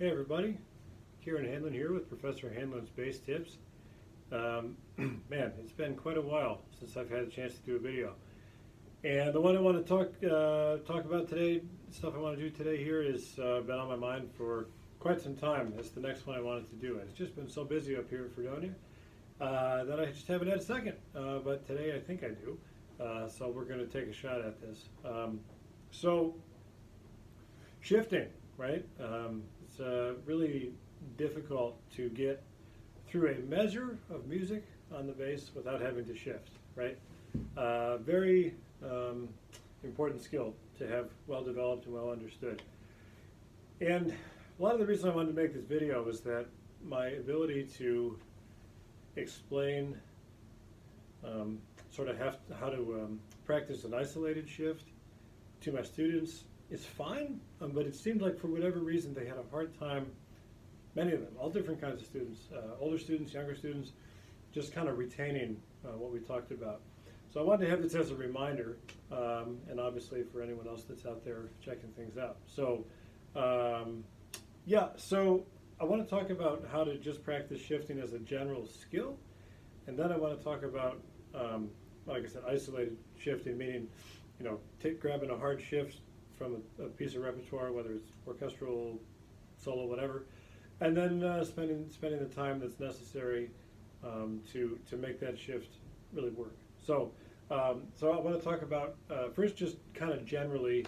Hey everybody, Kieran Hanlon here with Professor Hanlon's Bass Tips. Man, it's been quite a while since I've had a chance to do a video. And the one I want to talk about today, stuff I want to do today here has been on my mind for quite some time. It's the next one I wanted to do. And it's just been so busy up here in Fredonia that I just haven't had a second. But today I think I do. So we're going to take a shot at this. So shifting, right? It's really difficult to get through a measure of music on the bass without having to shift, right? Very important skill to have well developed and well understood. And a lot of the reason I wanted to make this video was that my ability to explain sort of how to practice an isolated shift to my students is fine, but it seemed like for whatever reason they had a hard time, many of them, all different kinds of students, older students, younger students, just kind of retaining what we talked about. So I wanted to have this as a reminder, and obviously for anyone else that's out there checking things out. So so I want to talk about how to just practice shifting as a general skill, and then I want to talk about, like I said, isolated shifting, meaning, grabbing a hard shift from a piece of repertoire, whether it's orchestral, solo, whatever, and then spending the time that's necessary to make that shift really work. So I want to talk about first just kind of generally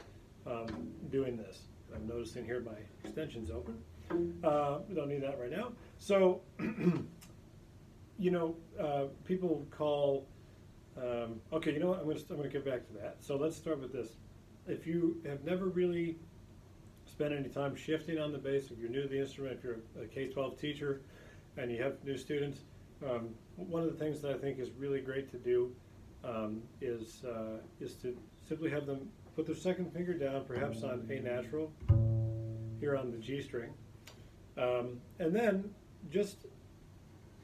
doing this. I'm noticing here my extension's open. We don't need that right now. So people call. Okay, you know what? I'm going to get back to that. So let's start with this. If you have never really spent any time shifting on the bass, if you're new to the instrument, if you're a K-12 teacher and you have new students, one of the things that I think is really great to do is to simply have them put their second finger down, perhaps on A natural, here on the G string, and then just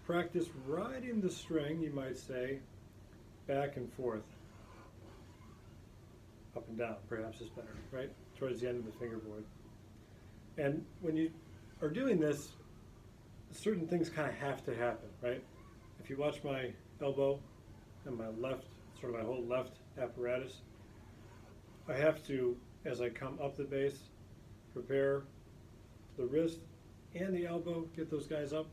practice riding the string, you might say, back and forth. Up and down, perhaps is better, right? Towards the end of the fingerboard. And when you are doing this, certain things kind of have to happen, right? If you watch my elbow and my left, sort of my whole left apparatus, I have to, as I come up the bass, prepare the wrist and the elbow, get those guys up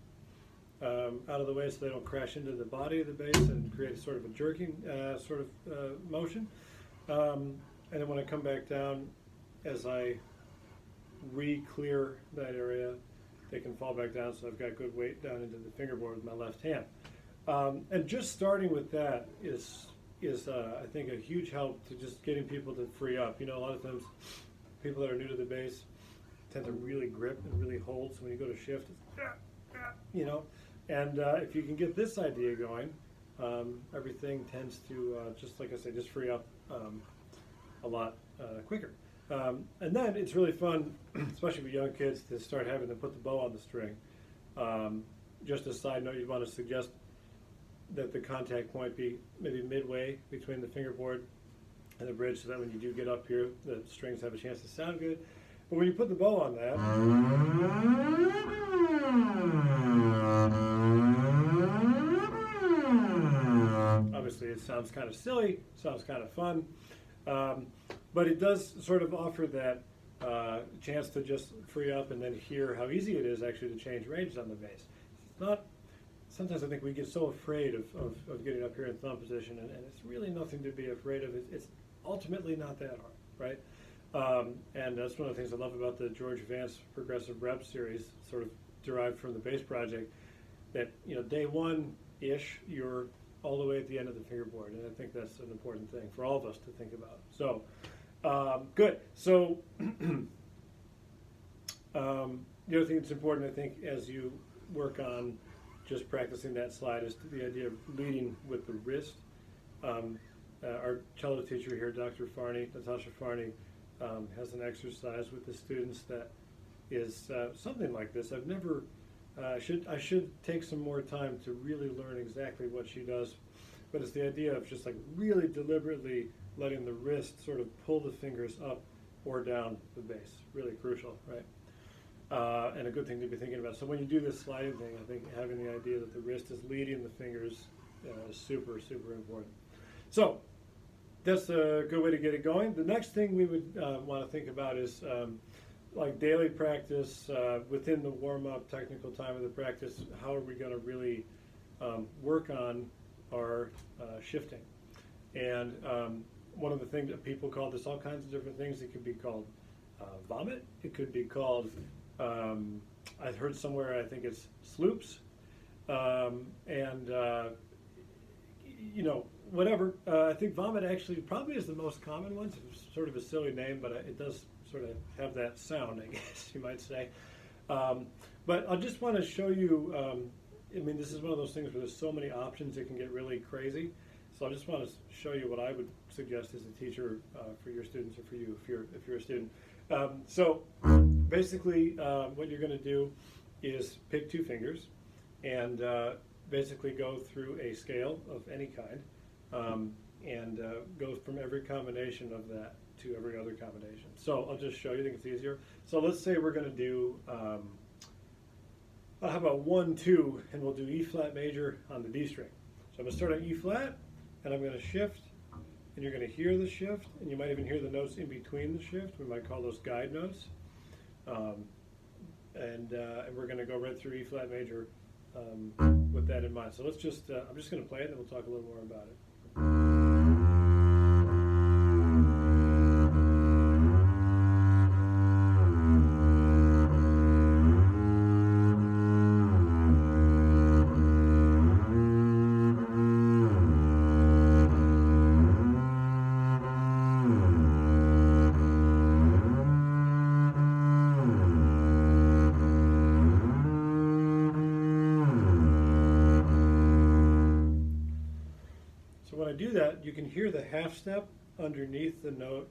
out of the way so they don't crash into the body of the bass and create a sort of a jerking motion. And then when I come back down, as I re-clear that area, they can fall back down, so I've got good weight down into the fingerboard with my left hand. And just starting with that is I think, a huge help to just getting people to free up. A lot of times people that are new to the bass tend to really grip and really hold, so when you go to shift, it's, and if you can get this idea going, everything tends to, just like I said, just free up a lot quicker. And then it's really fun, especially with young kids, to start having them put the bow on the string. Just a side note, you want to suggest that the contact point be maybe midway between the fingerboard and the bridge, so that when you do get up here, the strings have a chance to sound good. But when you put the bow on that, obviously it sounds kind of silly, sounds kind of fun, but it does sort of offer that chance to just free up and then hear how easy it is actually to change ranges on the bass. It's not. Sometimes I think we get so afraid of getting up here in thumb position, and it's really nothing to be afraid of. It's ultimately not that hard, right? And that's one of the things I love about the George Vance Progressive Rep series, sort of derived from the bass project, that day one-ish, you're all the way at the end of the fingerboard, and I think that's an important thing for all of us to think about. So, good. So, the other thing that's important, I think, as you work on just practicing that slide, is the idea of leading with the wrist. Our cello teacher here, Dr. Farney, Natasha Farney, has an exercise with the students that is something like this. I've never, I should take some more time to really learn exactly what she does, but it's the idea of just like really deliberately letting the wrist sort of pull the fingers up or down the bass. Really crucial, right? and a good thing to be thinking about. So when you do this sliding thing, I think having the idea that the wrist is leading the fingers is super, super important. So that's a good way to get it going. The next thing we would want to think about is like daily practice within the warm-up technical time of the practice. How are we going to really work on our shifting? And one of the things that people call this all kinds of different things. It could be called vomit. It could be called, I've heard somewhere, I think it's sloops. You know, whatever. I think vomit actually probably is the most common one. It's sort of a silly name, but it does sort of have that sound, I guess you might say. But I just want to show you, I mean, this is one of those things where there's so many options it can get really crazy. So I just want to show you what I would suggest as a teacher for your students, or for you if you're a student. So basically what you're going to do is pick two fingers and basically go through a scale of any kind and go from every combination of that to every other combination. So I'll just show you, I think it's easier. So let's say we're going to do, how about 1, 2, and we'll do E flat major on the D string. So I'm going to start on E flat, and I'm going to shift, and you're going to hear the shift, and you might even hear the notes in between the shift. We might call those guide notes. And we're going to go right through E flat major with that in mind. So let's just, I'm just going to play it, and then we'll talk a little more about it. When I do that, you can hear the half step underneath the note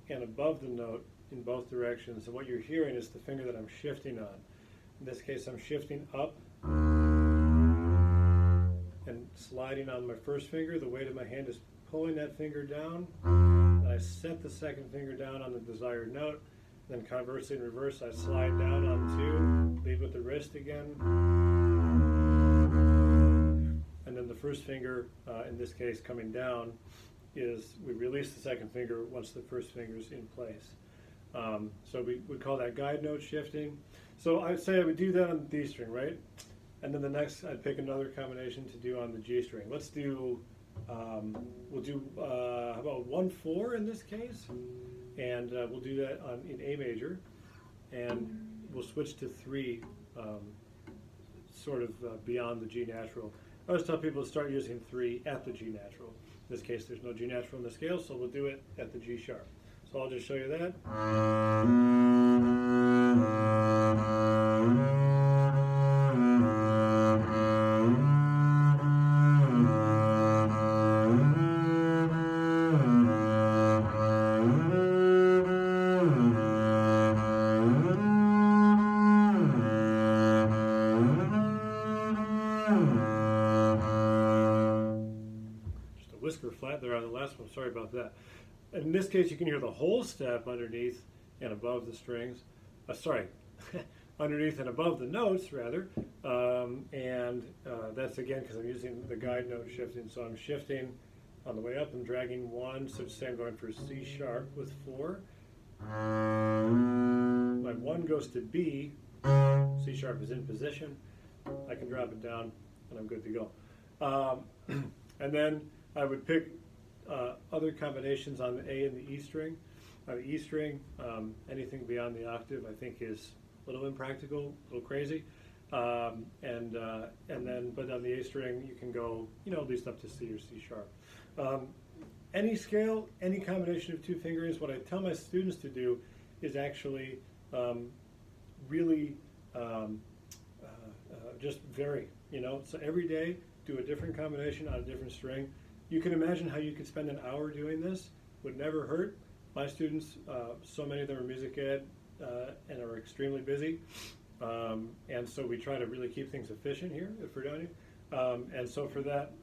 and above the note in both directions. And what you're hearing is the finger that I'm shifting on. In this case, I'm shifting up and sliding on my first finger. The weight of my hand is pulling that finger down. And I set the second finger down on the desired note. Then conversely in reverse, I slide down on 2, lead with the wrist again. And then the first finger, in this case coming down, is we release the second finger once the first finger's in place. So we would call that guide note shifting. So I'd say I would do that on the D string, right? And then the next, I'd pick another combination to do on the G string. Let's do, we'll do, how about 1, 4 in this case? And we'll do that in A major. And we'll switch to 3, sort of beyond the G natural. I always tell people to start using 3 at the G natural. In this case, there's no G natural in the scale, so we'll do it at the G sharp. So I'll just show you that. Whisker flat there on the last one, sorry about that. In this case, you can hear the whole step underneath and above the strings. Underneath and above the notes, rather. That's again because I'm using the guide note shifting. So I'm shifting on the way up, I'm dragging 1, so say I'm going for C sharp with 4. My 1 goes to B, C sharp is in position. I can drop it down, and I'm good to go. And then I would pick other combinations on the A and the E string. On the E string, anything beyond the octave I think is a little impractical, a little crazy. But on the A string you can go, at least up to C or C sharp. Any scale, any combination of 2 fingerings, what I tell my students to do is actually really just vary, So every day do a different combination on a different string. You can imagine how you could spend an hour doing this. Would never hurt. My students, so many of them are music ed and are extremely busy. And so we try to really keep things efficient here if we're doing it. And so for that,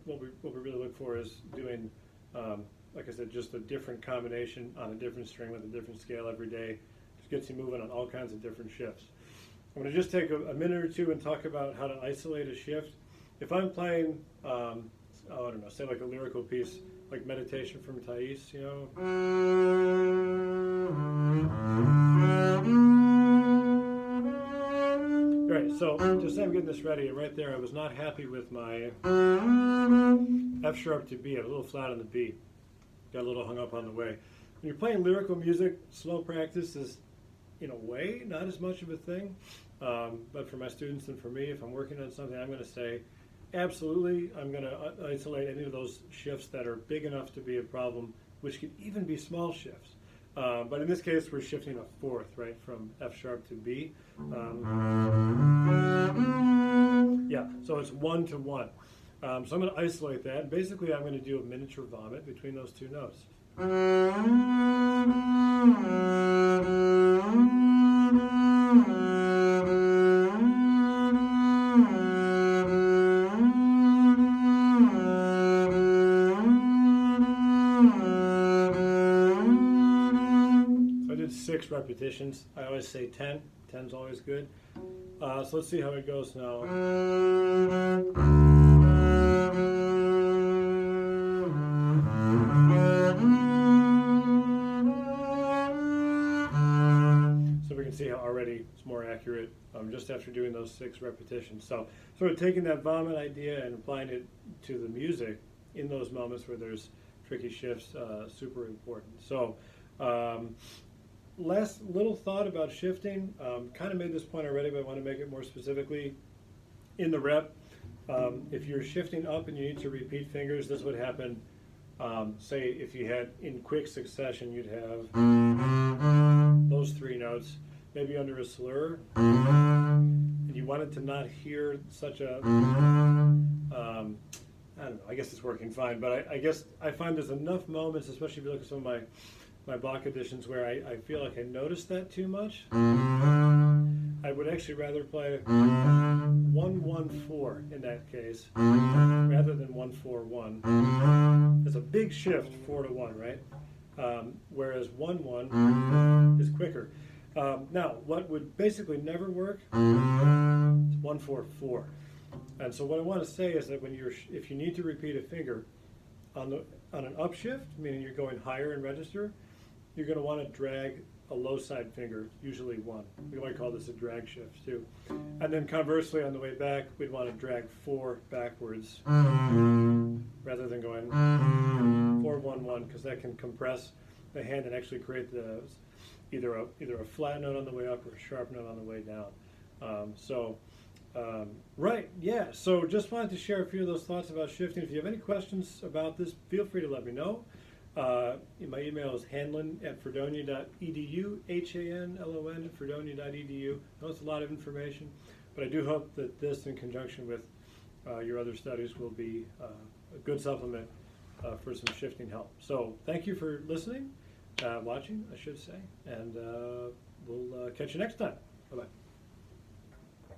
what we really look for is doing, like I said, just a different combination on a different string with a different scale every day. It gets you moving on all kinds of different shifts. I'm going to just take a minute or two and talk about how to isolate a shift. If I'm playing, I don't know, say like a lyrical piece, like Meditation from Thais, you know. Right, so just say I'm getting this ready, and right there I was not happy with my F sharp to B. I was a little flat on the B. Got a little hung up on the way. When you're playing lyrical music, slow practice is, in a way, not as much of a thing. But for my students and for me, if I'm working on something, I'm going to say, absolutely, I'm going to isolate any of those shifts that are big enough to be a problem, which could even be small shifts. But in this case, we're shifting a fourth, right, from F sharp to B. Yeah, so it's 1 to 1. So I'm going to isolate that. Basically, I'm going to do a miniature vomit between those two notes. So I did 6 repetitions. I always say 10. 10's always good. So let's see how it goes now. So we can see how already it's more accurate just after doing those 6 repetitions. So sort of taking that vomit idea and applying it to the music in those moments where there's tricky shifts, super important. So last little thought about shifting, kind of made this point already, but I want to make it more specifically in the rep. If you're shifting up and you need to repeat fingers, this would happen, say if you had in quick succession, you'd have those 3 notes, maybe under a slur, and you wanted to not hear such a, I don't know, I guess it's working fine, but I guess I find there's enough moments, especially if you look at some of my Bach editions, where I feel like I noticed that too much. I would actually rather play 1-1-4 in that case, rather than 1-4-1. It's a big shift, 4 to 1, right? Whereas 1-1 is quicker. Now, what would basically never work is 1-4-4. And so what I want to say is that if you need to repeat a finger on an upshift, meaning you're going higher in register, you're going to want to drag a low side finger, usually 1. We might call this a drag shift too. And then conversely, on the way back, we'd want to drag 4 backwards rather than going 4-1-1, because that can compress the hand and actually create either a flat note on the way up or a sharp note on the way down. Right, yeah, so just wanted to share a few of those thoughts about shifting. If you have any questions about this, feel free to let me know. My email is hanlon@fredonia.edu, HANLON@fredonia.edu. I know it's a lot of information, but I do hope that this, in conjunction with your other studies, will be a good supplement for some shifting help. So thank you for listening, watching, I should say, and we'll catch you next time. Bye-bye.